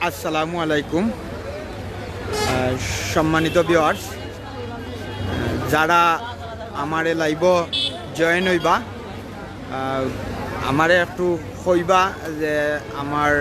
আসসালামু আলাইকুম সম্মানিত ভিউয়ার্স, যারা আমার লাইভ জয়েন হইবা আমারে একটু কইবা যে আমার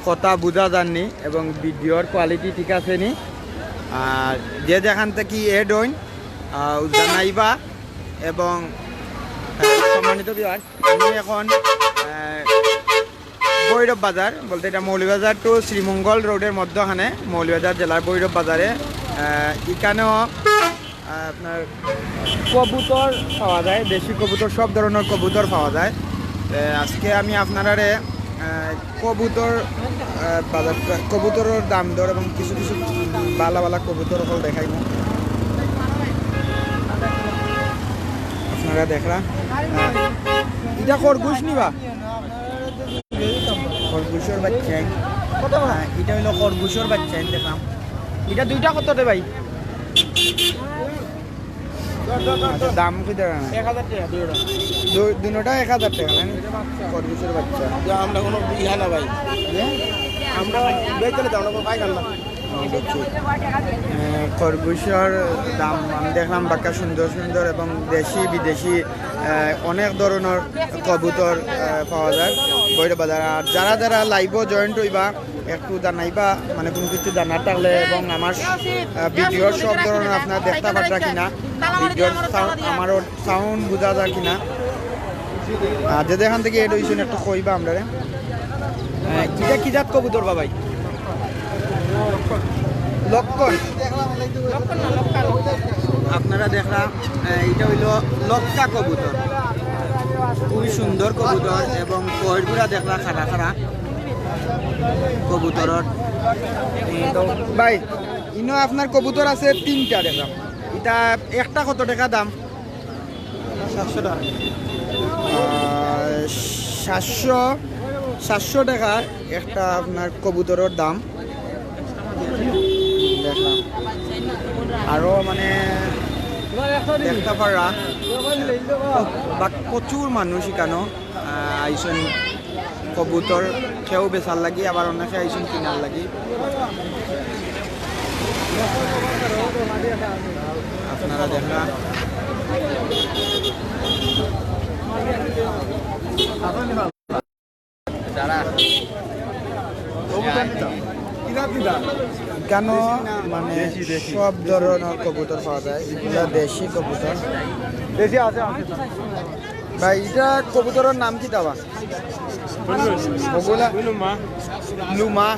কথা বুঝা যাননি এবং ভিডিওর কোয়ালিটি ঠিক আছে নি, আর যে যেখান থেকে এড হইন জানাইবা। এবং সম্মানিত ভিউয়ার্স, আমি এখন ভৈরব বাজার বলতে এটা মৌলভীবাজার টু শ্রীমঙ্গল রোডের মধ্যখানে, মৌলভীবাজার জেলার ভৈরব বাজারে। এখানেও আপনার কবুতর পাওয়া যায়, দেশি কবুতর, সব ধরনের কবুতর পাওয়া যায়। আজকে আমি আপনারারে কবুতর বাজার, কবুতরের দাম দর এবং কিছু কিছু ভালো ভালো কবুতর হল দেখাইব। আপনারা দেখরা এটা খরগোশ নিবা, খরগোশের বাচ্চা কত? এটা হইলো খরগোশের বাচ্চা, দেখলাম এটা দুইটা কততে ভাই? দাম কি দেয়? 1000 টাকা দুটোটা 1000 টাকা। খরগোশের বাচ্চা আমরা কোনো ইহা না ভাই, আমরা বেচলে দাম না পাই না। খরগোশের দাম আমি দেখলাম বাক্কা সুন্দর সুন্দর এবং দেশি বিদেশি অনেক ধরনের কবুতর পাওয়া যায় ভৈরব বাজার। আর যারা যারা লাইভও জয়েন্ট হইবা একটু জানাইবা, মানে কোনো কিছু জানার থাকলে, এবং আমার ভিডিওর সব ধরনের আপনার দেখতে পারটা কিনা, ভিডিওর আমারও সাউন্ড বোঝা যায় কিনা, আর যে এখান থেকে এড হয়েছেন একটু কইবা আমরা। এটা কি জাত কবুতর বাবাই? লক্ষণ। আপনারা দেখলাম এটা হইল লক্কা কবুতর, খুবই সুন্দর কবুতর এবং কয়েকগুলা দেখলা খাড়া খাড়া কবুতর। ভাই ইনো আপনার কবুতর আছে 3টা দেখলাম, এটা একটা কত টাকা দাম? 700 টাকা। 700 টাকা একটা আপনার কবুতরের দাম দেখলাম। আরো মানে দেখতে পারা প্রচুর মানুষ এখানে আইসন কবুতর খেয়েও বেচার লাগি, আবার অনেকে আইসন কিনার লাগি। আপনারা দেখা কেন মানে সব ধরনের কবুতর পাওয়া যায়, এগুলা দেশি কবুতর। দেশি আছে ভাই। এটা কবুতরের নাম কি দাবা? লুমা,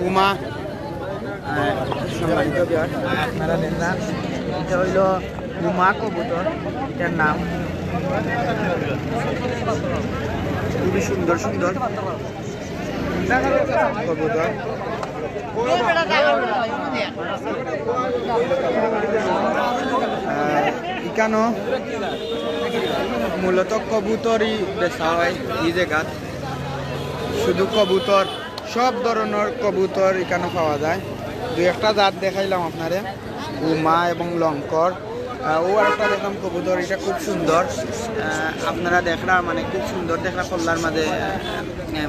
উমা। আপনারা দেখলাম এটা হইল উমা কবুতর, এটার নাম। খুবই সুন্দর সুন্দর কবুতর। এখানে মূলত কবুতরই বেচা হয় এই জায়গাত, শুধু কবুতর, সব ধরনের কবুতর এখানে পাওয়া যায়। দুই একটা জাত দেখাইলাম আপনারে, উমা এবং লঙ্কর। ও আর একটা দেখলাম কবুতর, এটা খুব সুন্দর। আপনারা দেখরা মানে খুব সুন্দর দেখরা, কল্লার মাঝে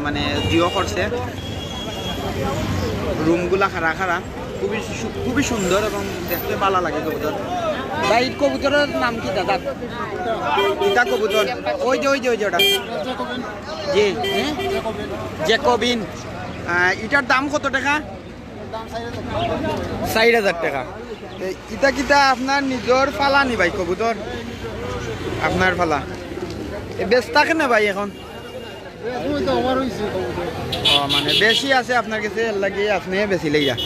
মানে জিও করছে, রুমগুলা খাড়া খাড়া, খুবই সুন্দর এবং দেখতে ভালো লাগে কবুতর। ভাই কবুতরের নাম কি দাদা? ইটা কবুতর ওই যে ওটা জি জ্যাকোবিন। এটার দাম কত টাকা? 4000 টাকা। ইটা কিটা আপনার নিজের ফালা নি ভাই কবুতর? আপনার ফালা বেশ থাকে না ভাই এখন? মানে বেশি আছে আপনার কাছে, লাগিয়ে আপনি বেশি লইয়া।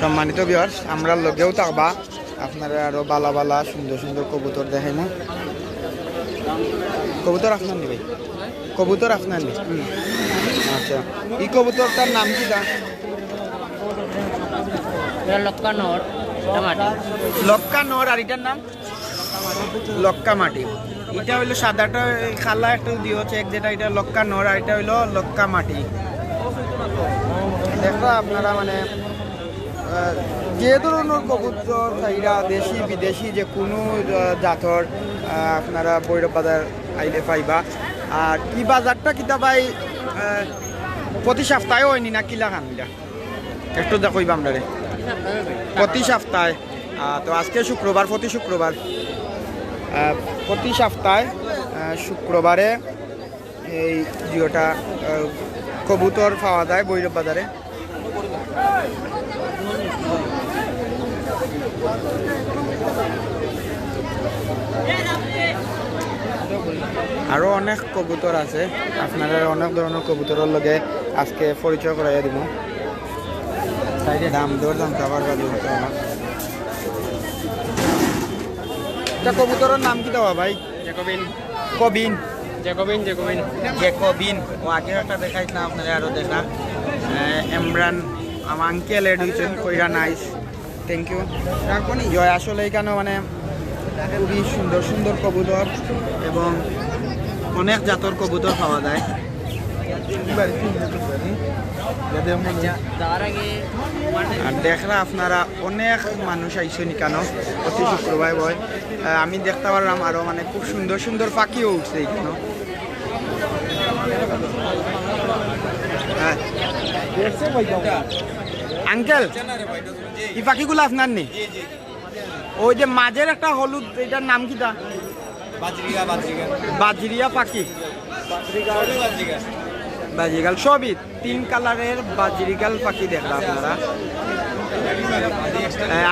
সম্মানিত ভিউয়ার্স, আমরা লগেও থাকবা, আপনারা আরো বালা বালা সুন্দর সুন্দর কবুতর দেখাইমু। কবুতর আপনার নি ভাই? কবুতর আপনার নি? আচ্ছা, এই কবুতরটার নাম কি দা? লক্কা নর। আর এটার নাম লক্কা মাটি। এটা হইলো সাদাটা খালা একটু দিও চেক, যেটা এটা লক্কা নর, আর এটা হইলো লক্কা মাটি। দেখো আপনারা মানে যে ধরনের কবুতর চাইরা, দেশি বিদেশি যে কোনো জাতর আপনারা ভৈরব বাজার আইলে পাইবা। আর কি বাজারটা কিতা ভাই প্রতি সপ্তাহে হয়নি না কিলা খান এটা একটু দেখইবা আমরা রে প্রতি সপ্তাহে তো আজকে শুক্রবার প্রতি শুক্রবার প্রতি সপ্তাহে শুক্রবারে এই জিওটা কবুতর পাওয়া যায় ভৈরব বাজারে। আরও অনেক কবুতর আছে, আপনারা অনেক ধরনের কবুতরের লগে আজকে পরিচয় করাইয়া দিব। দাম দর দাম খাবার এটা কবুতরের নাম কি দেওয়া ভাই? জ্যাকোবিন কবিন জ্যাকোবিন জ্যাকোবিন জ্যাকোবিন ও আগে একটা দেখাইছ না আপনারা আরও দেখা এমরান আমার আঙ্কেল এড হয়েছেন কইরা নাইস থ্যাংক ইউ রাখবনি জয়। আসলে এখানে মানে খুবই সুন্দর সুন্দর কবুতর এবং অনেক জাতর কবুতর পাওয়া যায়। আর দেখরা আপনারা অনেক মানুষ আইসেন কেন প্রতি শুক্রবার বয় আমি দেখতে পারলাম আরো মানে খুব সুন্দর সুন্দর পাখিও উঠছে এখানে। আঙ্কেল এই পাখিগুলো আপনার নেই? ওই যে মাঝের একটা হলুদ এটার নাম কি তা? বাজরিয়া পাখি বাজিগাল সবই 3 কালারের বাজরিগাল পাখি দেখলাম আপনারা।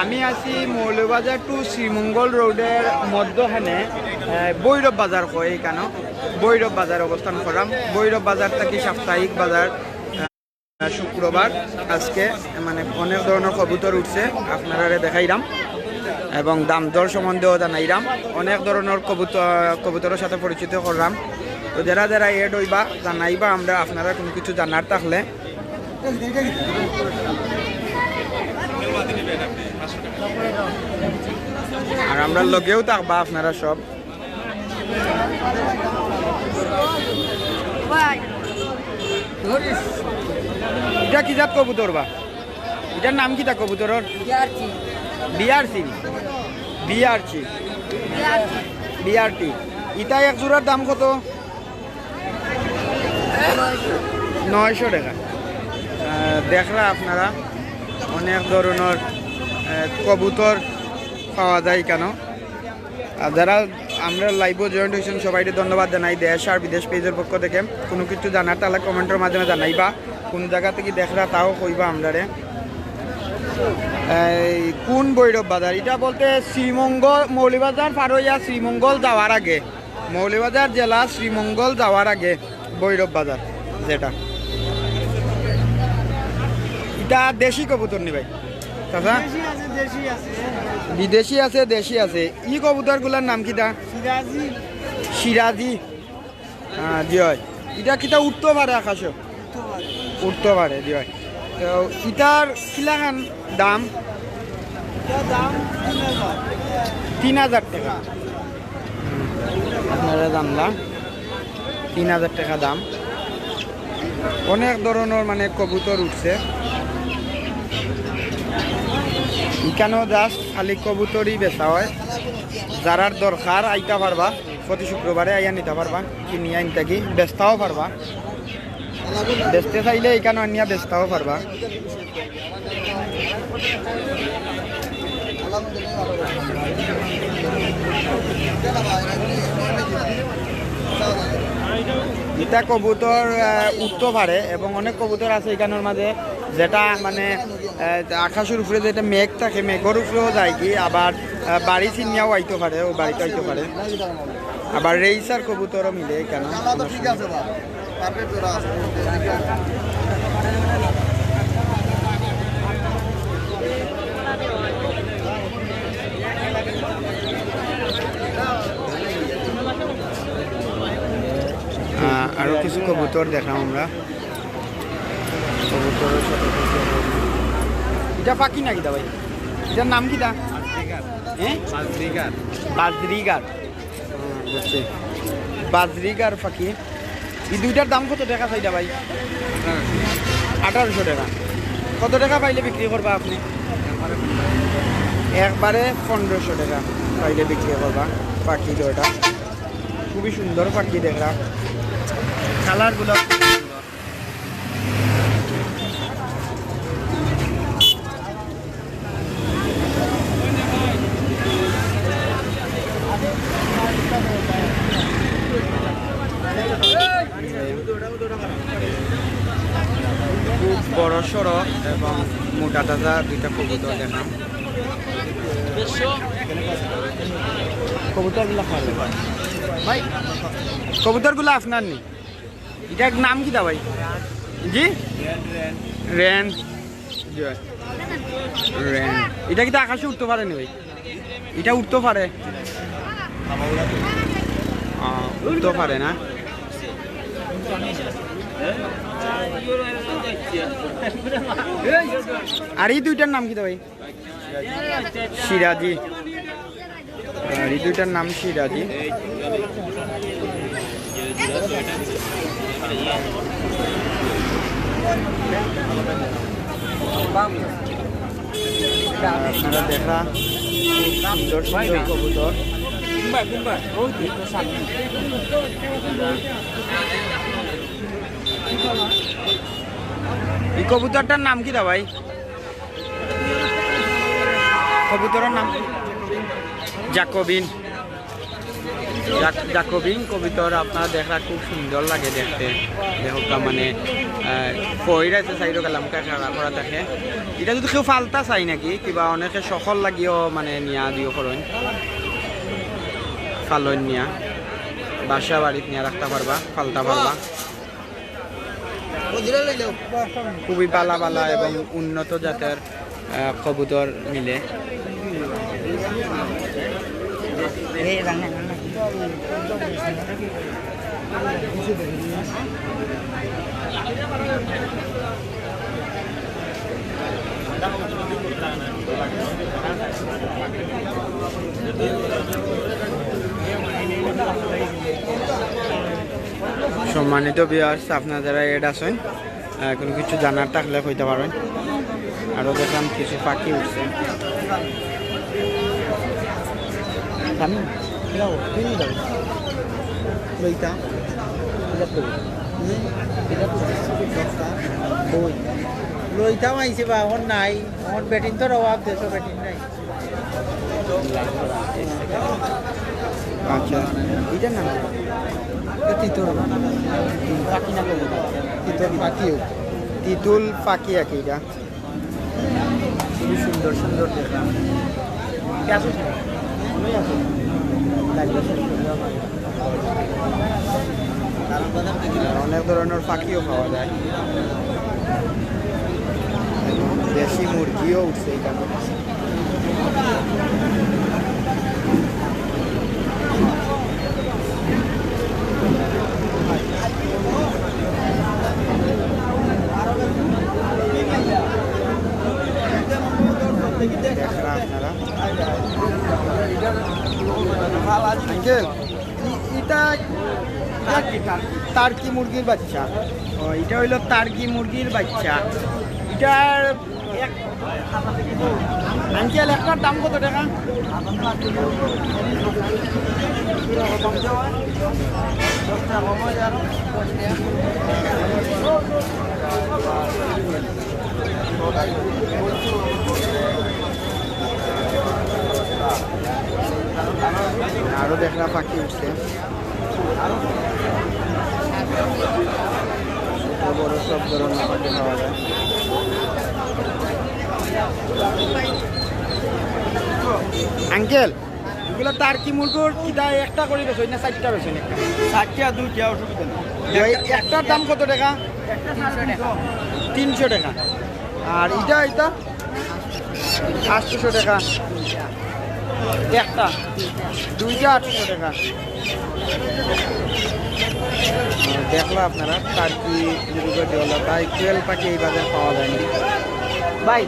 আমি আছি মৌলবাজার টু শ্রীমঙ্গল রোডের মধ্যখানে ভৈরব বাজার হয় এখানে ভৈরব বাজার অবস্থান করলাম। ভৈরব বাজার থেকে সাপ্তাহিক বাজার শুক্রবার আজকে মানে অনেক ধরনের কবুতর উঠছে আপনারা দেখাইলাম এবং দাম দর সম্বন্ধেও জানাইলাম। অনেক ধরনের কবুতরের সাথে পরিচিত করলাম। তো যারা যারা এড হইবা জানাইবা আমরা আপনারা কোনো কিছু জানার থাকলে। আর আমরা লগেও থাকবা আপনারা সব। এটা কি জাত কবুতর বা? এটার নাম কি তা কবুতরের? BRC BRC BRT. এটা এক জোড়ার দাম কত? 900 টাকা। দেখরা আপনারা অনেক ধরনের কবুতর পাওয়া যায় কেন। আর যারা আমরা লাইভে জয়েন্ট হয়েছেন সবাইকে ধন্যবাদ জানাই। দেশ আর বিদেশ পেজের পক্ষ থেকে কোনো কিছু জানার তাহলে কমেন্টের মাধ্যমে জানাইবা। কোন জায়গা থেকে দেখরা তাও কইবা আমরা রে। কোন ভৈরব বাজার এটা বলতে শ্রীমঙ্গল মৌলবাজার পার হইয়া শ্রীমঙ্গল যাওয়ার আগে, মৌলবাজার জেলা শ্রীমঙ্গল যাওয়ার আগে ভৈরব বাজার যেটা। এটা দেশি কবুতর নি ভাই চাচা? বিদেশি আছে দেশি আছে। ই কবুতরগুলোর নাম কিটা? সিরাজি। জি হয়। এটা কিটা উঠতে পারে আকাশে? উঠতে পারে জি হয়। তো ইটার কিলাখান দাম? 3000 টাকা। আপনারা জানলাম 3000 টাকা দাম। অনেক ধরনের মানে কবুতর উঠছে এখানেও। জাস্ট খালি কবুতরই বেচা হয়। যারার দরকার আইতা পারবা প্রতি শুক্রবারে আইয়া নিতে পারবা, কিনিয়া আনতে কি বেচতাও পারবা। বেচতে চাইলে এখানে আনিয়া বেচতাও পারবা। এটা কবুতর উঠতে পারে এবং অনেক কবুতর আছে এখানের মাঝে যেটা মানে আকাশের উপরে যেটা মেঘ থাকে মেঘের উপরেও যায় কি, আবার বাড়ি চিনিয়াও আইতে পারে, ও বাড়িতে আইতে পারে। আবার রেইসার কবুতরও মিলে এখানে। আরো কিছু কবুতর দেখলাম আমরা। কবুতরের সাথে এটা পাখি নাকি দা ভাই? এটার নাম কি দা? বাজরিগার। বুঝছি বাজরিগার পাখি। এই দুইটার দাম কত টাকা চাইটা ভাই? 1800 টাকা। কত টাকা পাইলে বিক্রি করবা আপনি? একবারে 1500 টাকা পাইলে বিক্রি করবা পাখি দুটা। খুবই সুন্দর পাখি দেখলাম, কালারগুলো বড় সড়ো এবং মোটা তাজা দুইটা কবুতর দেখলাম। কবুতরগুলো ভাই, কবুতরগুলো আপনার নেই, এটার নাম কি দা ভাই? জি রেন, রেন। এটা কি আকাশে উঠতে পারে না ভাই? এটা উঠতে পারে, উঠতে পারে না। আর এই দুইটার নাম কি দা ভাই? সিরাজি। আর এই দুইটার নাম সিরাজি। আপনারা দেখা সুন্দর সুন্দর কবুতর। এই কবুতরটার নাম কি দা ভাই? কবুতরের নাম জাকোবিন। জাকোবিন কবুতর আপনারা দেখা খুব সুন্দর লাগে দেখতে। দেখা মানে কইরাছে সাইডো কালামকা খাড়া করা থাকে। এটা যদি কেউ ফালতা চাই নাকি কিবা অনেকে সফল লাগিও মানে নিয়া দিও করেন, ফালন নিয়া বাসা বাড়িত নিয়ে রাখতে পারবা, ফালতা পারবা। খুবই পালা পালা এবং উন্নত জাতের কবুতর মিলে। সম্মানিত ভিউয়ার্স, আপনারা যারা এড আছেন কোনো কিছু জানার থাকলে কইতে পারেন। আরও দেখলাম কিছু পাখি উঠছে। লইতাম আইছে বা এখন নাই, এখন ব্যাটিং তো অভাব, দেশো ব্যাটিং নাই। আচ্ছা, এটার নাম তিতুল পাখি না করবো, তিতুল পাখিও, তিতুল পাখি আর কি। এটা খুবই সুন্দর সুন্দর দেখলাম। অনেক ধরনের পাখিও পাওয়া যায়, দেশি মুরগিও উঠছে এখানে। এটা টার্কি মুরগির বাচ্চা। এটা হইলো টার্কি মুরগির বাচ্চা। এটার আঙ্কেল একটার দাম কত টাকা? আরো দেখলাম পাখি উঠছে, ছোট বড় সব ধরনের পাখি পাওয়া যায়। আঙ্কেল এগুলো টার্কি মুরগির কিটা একটা করে বেছেন না চারটা বেছেন? চারটা দুইটা অসুবিধা নেই। একটার দাম কত টাকা? 300 টাকা। আর এটা এটা 800 টাকা একটা, দুইটা 800 টাকা। দেখলো আপনারা টার্কি মুরগি তাই কোয়েল পাখি এই বাজার পাওয়া যায়নি ভাই।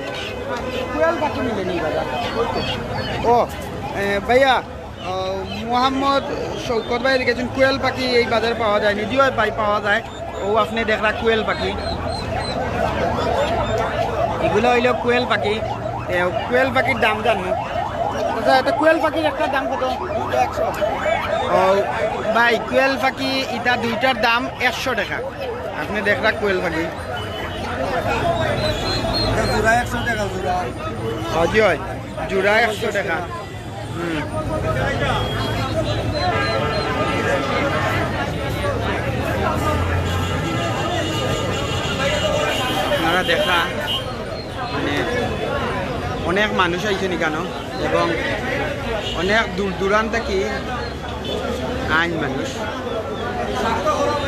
কোয়েল পাখি মিলেনি এই বাজার। ও ভাইয়া, মোহাম্মদ শৌকত ভাই লিখেছেন কোয়েল পাখি এই বাজারে পাওয়া যায়নি। দিও ভাই পাওয়া যায়। ও আপনি দেখলা কোয়েল পাখি, এগুলো হইলো কোয়েল পাখি। কোয়েল পাখির দাম জানো? আচ্ছা, এটা কোয়েল পাখির একটা দাম কত? 100। ও ভাই, কোয়েল পাখি এটা দুইটার দাম 100 টাকা। আপনি দেখলা কোয়েল পাখি জোড়া 100 টাকা জোড়া। জি হয়, জোড়া 100 টাকা। আপনারা দেখা মানে অনেক মানুষ আইছেন এখানে এবং অনেক দূর দূরান্ত থেকে আইন মানুষ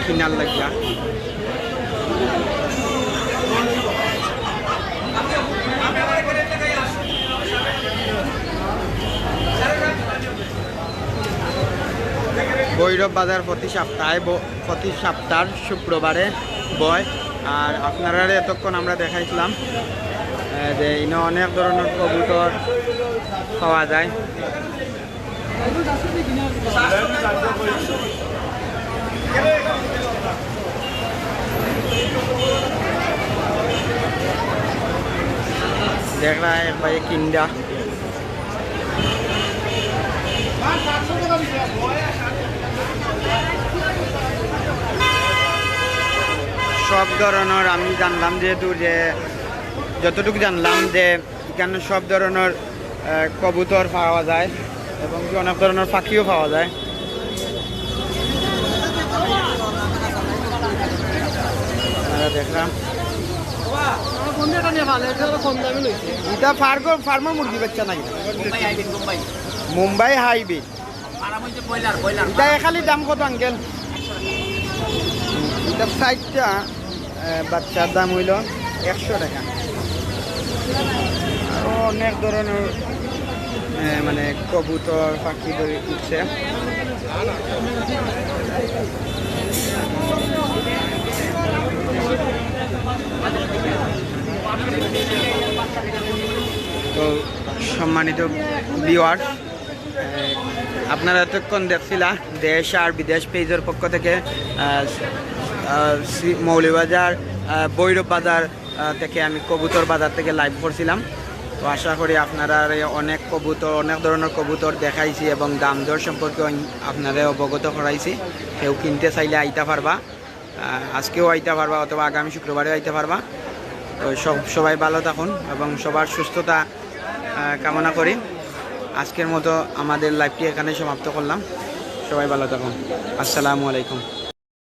কিনার লাগিয়া। ভৈরব বাজার প্রতি সপ্তাহ শুক্রবারে বয়। আর আপনারা এতক্ষণ আমরা দেখাইছিলাম যে ইনো অনেক ধরনের কবুতর পাওয়া যায়। देख रहा है भाई किंडा সব ধরনের আমি জানলাম যেহেতু যে যতটুকু জানলাম যে এখানে সব ধরনের কবুতর পাওয়া যায় এবং অনেক ধরনের পাখিও পাওয়া যায়। দেখলাম এটা ফার্মার মুরগি বাচ্চা নাকি মুম্বাই হাইবে এটা খালি দাম কত আঙ্কেল? এটা 60টা বাচ্চার দাম হইল 100 টাকা। আরো অনেক ধরনের মানে কবুতর পাখি ধরে উঠছে। তো সম্মানিত ভিউয়ার্স, আপনারা এতক্ষণ দেখছিলা দেশ আর বিদেশ পেজের পক্ষ থেকে মৌলভীবাজার ভৈরব বাজার থেকে আমি কবুতর বাজার থেকে লাইভ করছিলাম। তো আশা করি আপনারা অনেক কবুতর অনেক ধরনের কবুতর দেখাইছি এবং দাম দর সম্পর্কে আপনারা অবগত করাইছি। কেউ কিনতে চাইলে আইতে পারবা, আজকেও আইতে পারবা অথবা আগামী শুক্রবারেও আইতে পারবা। তো সবাই ভালো থাকুন এবং সবার সুস্থতা কামনা করি। আজকের মতো আমাদের লাইভটি এখানে সমাপ্ত করলাম। সবাই ভালো থাকুন। আসসালামু আলাইকুম।